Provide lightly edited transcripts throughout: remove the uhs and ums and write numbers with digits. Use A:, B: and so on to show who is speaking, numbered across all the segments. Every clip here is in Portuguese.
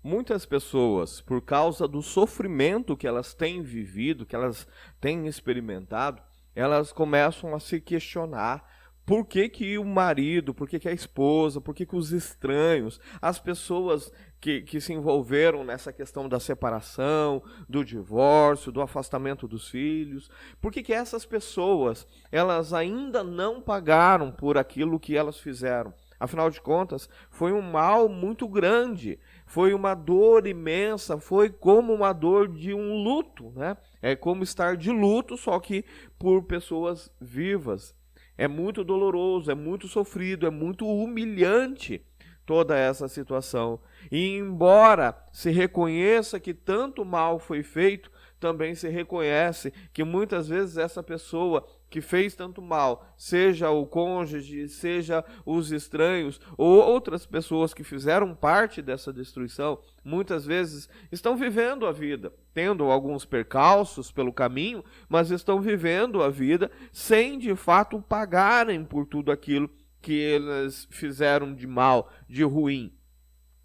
A: Muitas pessoas, por causa do sofrimento que elas têm vivido, que elas têm experimentado, elas começam a se questionar por que que o marido, por que que a esposa, por que que os estranhos, as pessoas que se envolveram nessa questão da separação, do divórcio, do afastamento dos filhos, por que que essas pessoas, elas ainda não pagaram por aquilo que elas fizeram? Afinal de contas, foi um mal muito grande, foi uma dor imensa, foi como uma dor de um luto, né? É como estar de luto, só que por pessoas vivas. É muito doloroso, é muito sofrido, é muito humilhante toda essa situação. E embora se reconheça que tanto mal foi feito, também se reconhece que muitas vezes essa pessoa que fez tanto mal, seja o cônjuge, seja os estranhos, ou outras pessoas que fizeram parte dessa destruição, muitas vezes estão vivendo a vida, tendo alguns percalços pelo caminho, mas estão vivendo a vida sem de fato pagarem por tudo aquilo que eles fizeram de mal, de ruim.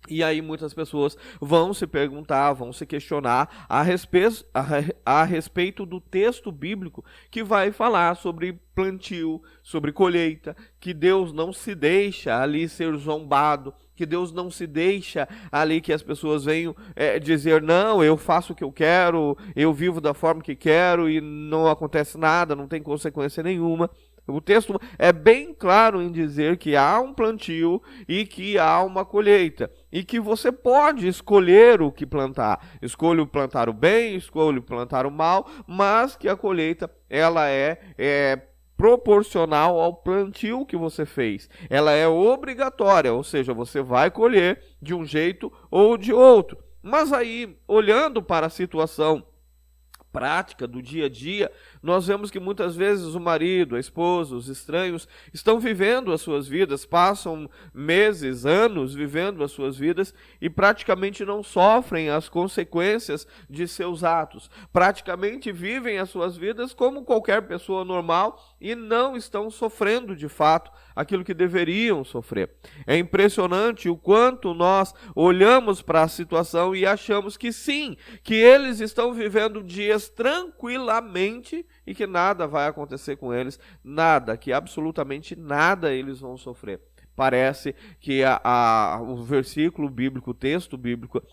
A: E aí muitas pessoas vão se perguntar, vão se questionar a respeito do texto bíblico que vai falar sobre plantio, sobre colheita, que Deus não se deixa ali ser zombado, que Deus não se deixa ali que as pessoas venham dizer, não, eu faço o que eu quero, eu vivo da forma que quero e não acontece nada, não tem consequência nenhuma. O texto é bem claro em dizer que há um plantio e que há uma colheita. E que você pode escolher o que plantar. Escolho plantar o bem, escolho plantar o mal, mas que a colheita ela é proporcional ao plantio que você fez. Ela é obrigatória, ou seja, você vai colher de um jeito ou de outro. Mas aí, olhando para a situação prática do dia a dia, nós vemos que muitas vezes o marido, a esposa, os estranhos estão vivendo as suas vidas, passam meses, anos vivendo as suas vidas e praticamente não sofrem as consequências de seus atos. Praticamente vivem as suas vidas como qualquer pessoa normal e não estão sofrendo de fato aquilo que deveriam sofrer. É impressionante o quanto nós olhamos para a situação e achamos que sim, que eles estão vivendo dias tranquilamente e que nada vai acontecer com eles, nada, que absolutamente nada eles vão sofrer. Parece que o versículo bíblico, o texto bíblico,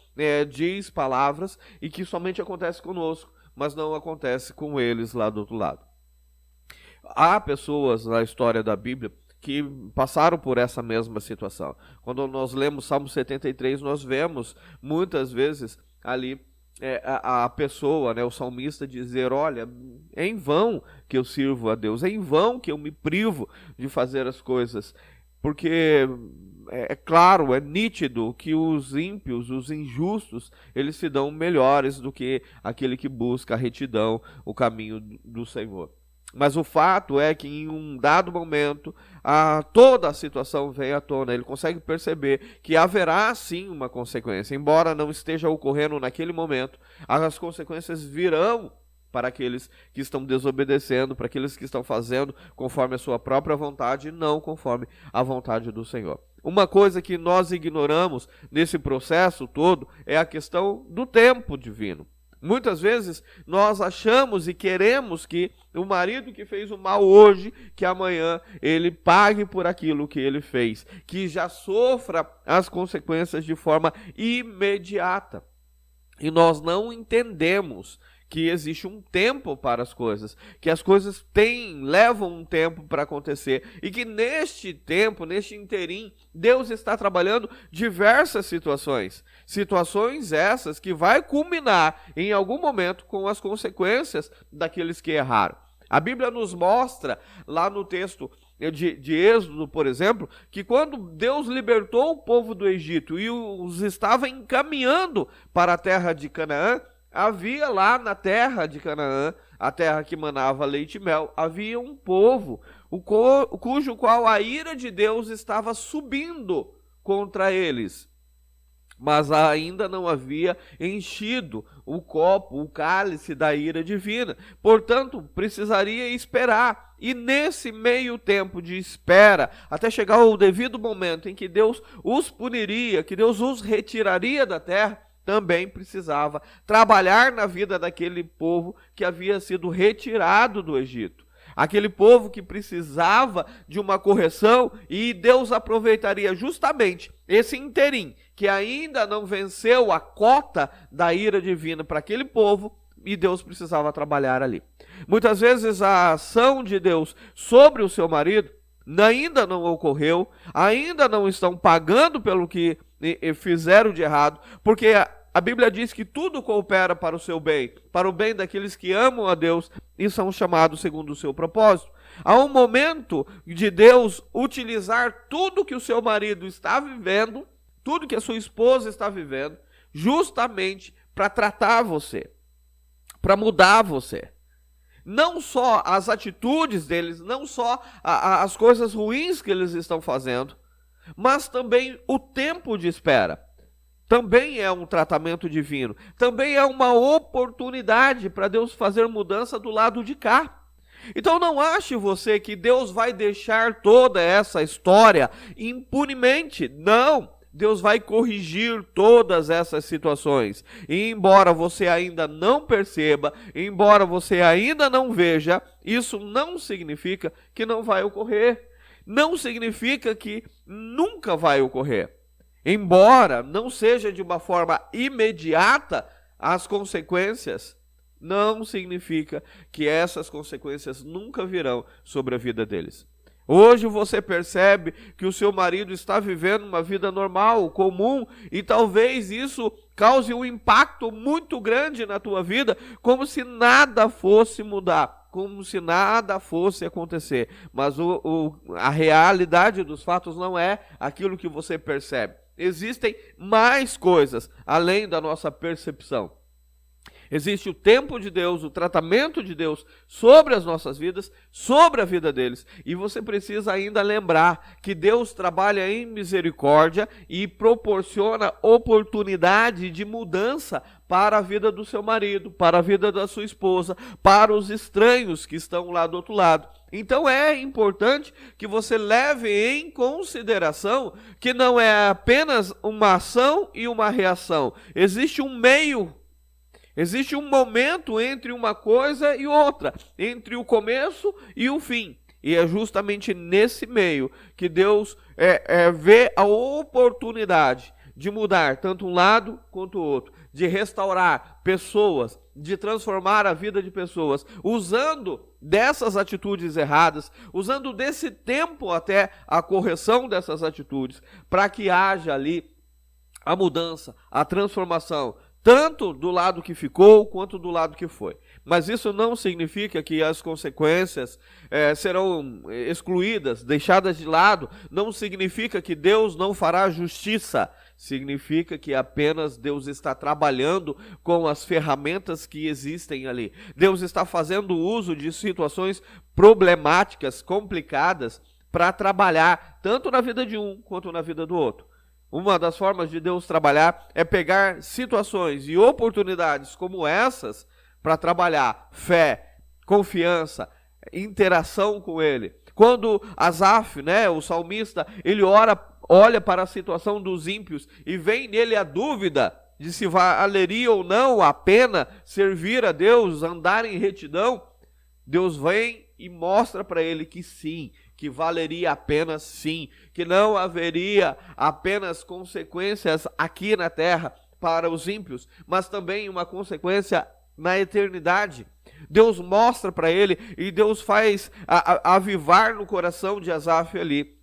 A: diz palavras e que somente acontece conosco, mas não acontece com eles lá do outro lado. Há pessoas na história da Bíblia que passaram por essa mesma situação. Quando nós lemos Salmo 73, nós vemos muitas vezes ali a pessoa, né, o salmista dizer, olha, é em vão que eu sirvo a Deus, é em vão que eu me privo de fazer as coisas, porque é claro, é nítido que os ímpios, os injustos, eles se dão melhores do que aquele que busca a retidão, o caminho do Senhor. Mas o fato é que em um dado momento, toda a situação vem à tona. Ele consegue perceber que haverá sim uma consequência. Embora não esteja ocorrendo naquele momento, as consequências virão para aqueles que estão desobedecendo, para aqueles que estão fazendo conforme a sua própria vontade e não conforme a vontade do Senhor. Uma coisa que nós ignoramos nesse processo todo é a questão do tempo divino. Muitas vezes nós achamos e queremos que o marido que fez o mal hoje, que amanhã ele pague por aquilo que ele fez, que já sofra as consequências de forma imediata. E nós não entendemos que existe um tempo para as coisas, que as coisas levam um tempo para acontecer e que neste tempo, neste interim, Deus está trabalhando diversas situações essas que vai culminar em algum momento com as consequências daqueles que erraram. A Bíblia nos mostra lá no texto de Êxodo, por exemplo, que quando Deus libertou o povo do Egito e os estava encaminhando para a terra de Canaã, havia lá na terra de Canaã, a terra que manava leite e mel, havia um povo cujo qual a ira de Deus estava subindo contra eles. mas ainda não havia enchido o copo, o cálice da ira divina. Portanto, precisaria esperar. E nesse meio tempo de espera, até chegar ao devido momento em que Deus os puniria, que Deus os retiraria da terra, também precisava trabalhar na vida daquele povo que havia sido retirado do Egito. Aquele povo que precisava de uma correção, e Deus aproveitaria justamente esse interim, que ainda não venceu a cota da ira divina para aquele povo, e Deus precisava trabalhar ali. Muitas vezes a ação de Deus sobre o seu marido ainda não ocorreu, ainda não estão pagando pelo que fizeram de errado, porque a Bíblia diz que tudo coopera para o seu bem, para o bem daqueles que amam a Deus e são chamados segundo o seu propósito. Há um momento de Deus utilizar tudo que o seu marido está vivendo, tudo que a sua esposa está vivendo, justamente para tratar você, para mudar você. Não só as atitudes deles, não só as coisas ruins que eles estão fazendo, mas também o tempo de espera. Também é um tratamento divino, também é uma oportunidade para Deus fazer mudança do lado de cá. Então não ache você que Deus vai deixar toda essa história impunemente. Não, Deus vai corrigir todas essas situações. E embora você ainda não perceba, embora você ainda não veja, isso não significa que não vai ocorrer. Não significa que nunca vai ocorrer. Embora não seja de uma forma imediata as consequências, não significa que essas consequências nunca virão sobre a vida deles. Hoje você percebe que o seu marido está vivendo uma vida normal, comum, e talvez isso cause um impacto muito grande na tua vida, como se nada fosse mudar, como se nada fosse acontecer. Mas a realidade dos fatos não é aquilo que você percebe. Existem mais coisas além da nossa percepção. Existe o tempo de Deus, o tratamento de Deus sobre as nossas vidas, sobre a vida deles. E você precisa ainda lembrar que Deus trabalha em misericórdia e proporciona oportunidade de mudança para a vida do seu marido, para a vida da sua esposa, para os estranhos que estão lá do outro lado. Então é importante que você leve em consideração que não é apenas uma ação e uma reação. Existe um meio. Existe um momento entre uma coisa e outra, entre o começo e o fim. E é justamente nesse meio que Deus vê a oportunidade de mudar tanto um lado quanto o outro, de restaurar pessoas, de transformar a vida de pessoas, usando dessas atitudes erradas, usando desse tempo até a correção dessas atitudes, para que haja ali a mudança, a transformação, tanto do lado que ficou, quanto do lado que foi. Mas isso não significa que as consequências serão excluídas, deixadas de lado. Não significa que Deus não fará justiça. Significa que apenas Deus está trabalhando com as ferramentas que existem ali. Deus está fazendo uso de situações problemáticas, complicadas, para trabalhar tanto na vida de um, quanto na vida do outro. Uma das formas de Deus trabalhar é pegar situações e oportunidades como essas para trabalhar fé, confiança, interação com Ele. Quando Asaf, o salmista, ele olha para a situação dos ímpios e vem nele a dúvida de se valeria ou não a pena servir a Deus, andar em retidão, Deus vem e mostra para ele que sim, que valeria a pena sim, que não haveria apenas consequências aqui na terra para os ímpios, mas também uma consequência na eternidade. Deus mostra para ele e Deus faz avivar no coração de Asaf ali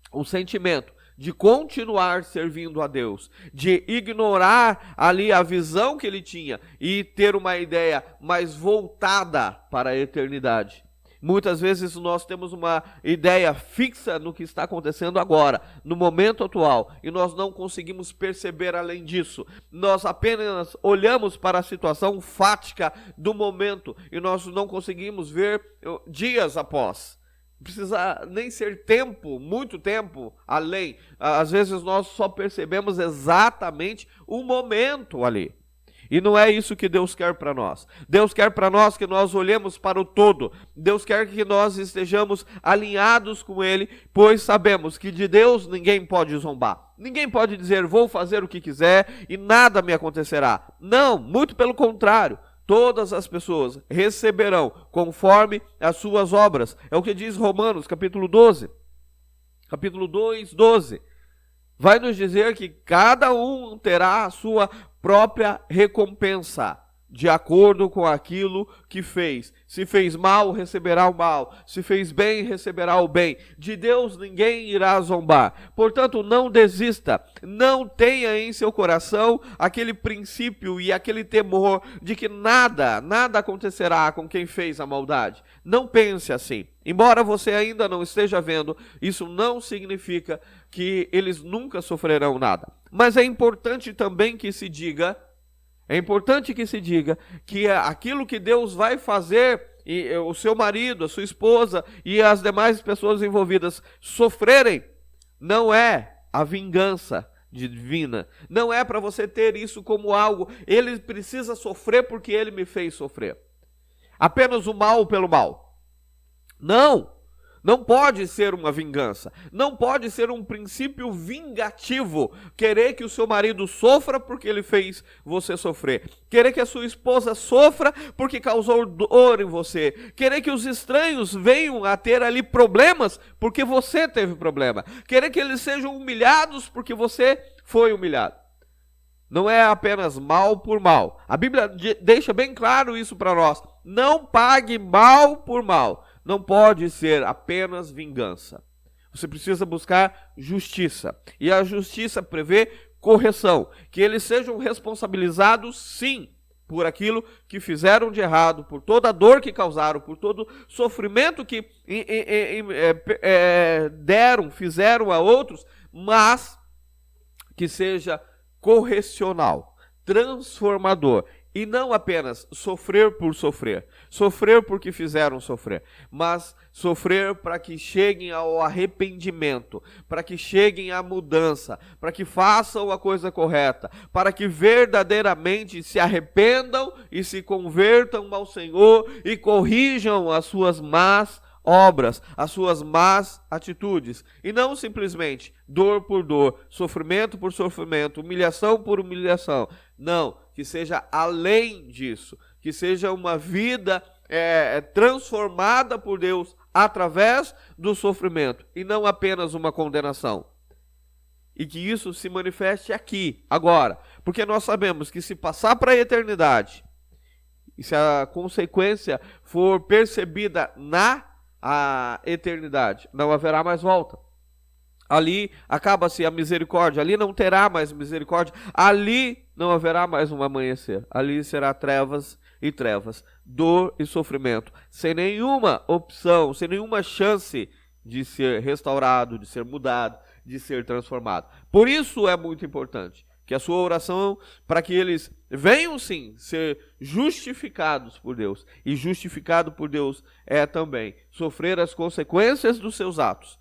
A: o sentimento de continuar servindo a Deus, de ignorar ali a visão que ele tinha e ter uma ideia mais voltada para a eternidade. Muitas vezes nós temos uma ideia fixa no que está acontecendo agora, no momento atual, e nós não conseguimos perceber além disso. Nós apenas olhamos para a situação fática do momento e nós não conseguimos ver dias após. Não precisa nem ser tempo, muito tempo além. Às vezes nós só percebemos exatamente o momento ali. E não é isso que Deus quer para nós. Deus quer para nós que nós olhemos para o todo. Deus quer que nós estejamos alinhados com Ele, pois sabemos que de Deus ninguém pode zombar. Ninguém pode dizer, vou fazer o que quiser e nada me acontecerá. Não, muito pelo contrário. Todas as pessoas receberão conforme as suas obras. É o que diz Romanos, capítulo 12. Capítulo 2, 12. Vai nos dizer que cada um terá a sua própria recompensa, de acordo com aquilo que fez. Se fez mal, receberá o mal. Se fez bem, receberá o bem. De Deus ninguém irá zombar. Portanto, não desista. Não tenha em seu coração aquele princípio e aquele temor de que nada acontecerá com quem fez a maldade. Não pense assim. Embora você ainda não esteja vendo, isso não significa que eles nunca sofrerão nada. Mas é importante também que se diga, que aquilo que Deus vai fazer, e o seu marido, a sua esposa e as demais pessoas envolvidas sofrerem, não é a vingança divina. Não é para você ter isso como algo, ele precisa sofrer porque ele me fez sofrer. Apenas o mal pelo mal. Não pode ser uma vingança, não pode ser um princípio vingativo, querer que o seu marido sofra porque ele fez você sofrer, querer que a sua esposa sofra porque causou dor em você, querer que os estranhos venham a ter ali problemas porque você teve problema, querer que eles sejam humilhados porque você foi humilhado. Não é apenas mal por mal. A Bíblia deixa bem claro isso para nós. Não pague mal por mal. Não pode ser apenas vingança. Você precisa buscar justiça. E a justiça prevê correção. Que eles sejam responsabilizados, sim, por aquilo que fizeram de errado, por toda a dor que causaram, por todo o sofrimento que fizeram a outros, mas que seja correcional, transformador. E não apenas sofrer por sofrer, sofrer porque fizeram sofrer, mas sofrer para que cheguem ao arrependimento, para que cheguem à mudança, para que façam a coisa correta, para que verdadeiramente se arrependam e se convertam ao Senhor e corrijam as suas más obras, as suas más atitudes, e não simplesmente dor por dor, sofrimento por sofrimento, humilhação por humilhação. Não, que seja além disso, que seja uma vida transformada por Deus através do sofrimento, e não apenas uma condenação. E que isso se manifeste aqui, agora, porque nós sabemos que se passar para a eternidade, e se a consequência for percebida a eternidade, não haverá mais volta. Ali acaba-se a misericórdia, ali não terá mais misericórdia, ali não haverá mais um amanhecer, ali será trevas e trevas, dor e sofrimento, sem nenhuma opção, sem nenhuma chance de ser restaurado, de ser mudado, de ser transformado. Por isso é muito importante que a sua oração, para que eles venham sim ser justificados por Deus, e justificado por Deus é também sofrer as consequências dos seus atos,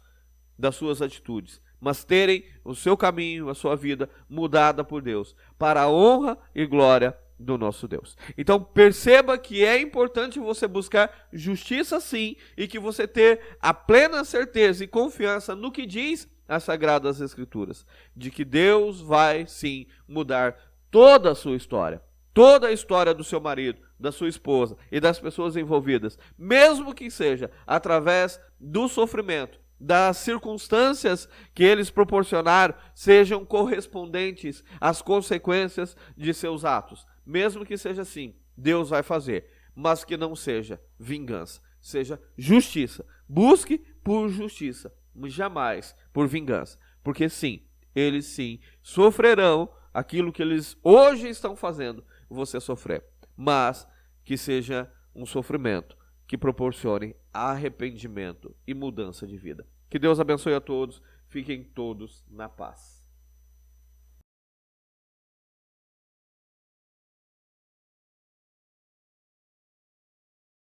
A: das suas atitudes, mas terem o seu caminho, a sua vida mudada por Deus, para a honra e glória do nosso Deus. Então perceba que é importante você buscar justiça sim, e que você ter a plena certeza e confiança no que diz as Sagradas Escrituras, de que Deus vai sim mudar toda a sua história, toda a história do seu marido, da sua esposa e das pessoas envolvidas, mesmo que seja através do sofrimento, das circunstâncias que eles proporcionaram sejam correspondentes às consequências de seus atos. Mesmo que seja assim, Deus vai fazer, mas que não seja vingança, seja justiça. Busque por justiça, mas jamais por vingança, porque sim, eles sim sofrerão aquilo que eles hoje estão fazendo você sofrer, mas que seja um sofrimento que proporcione arrependimento e mudança de vida. Que Deus abençoe a todos, fiquem todos na paz.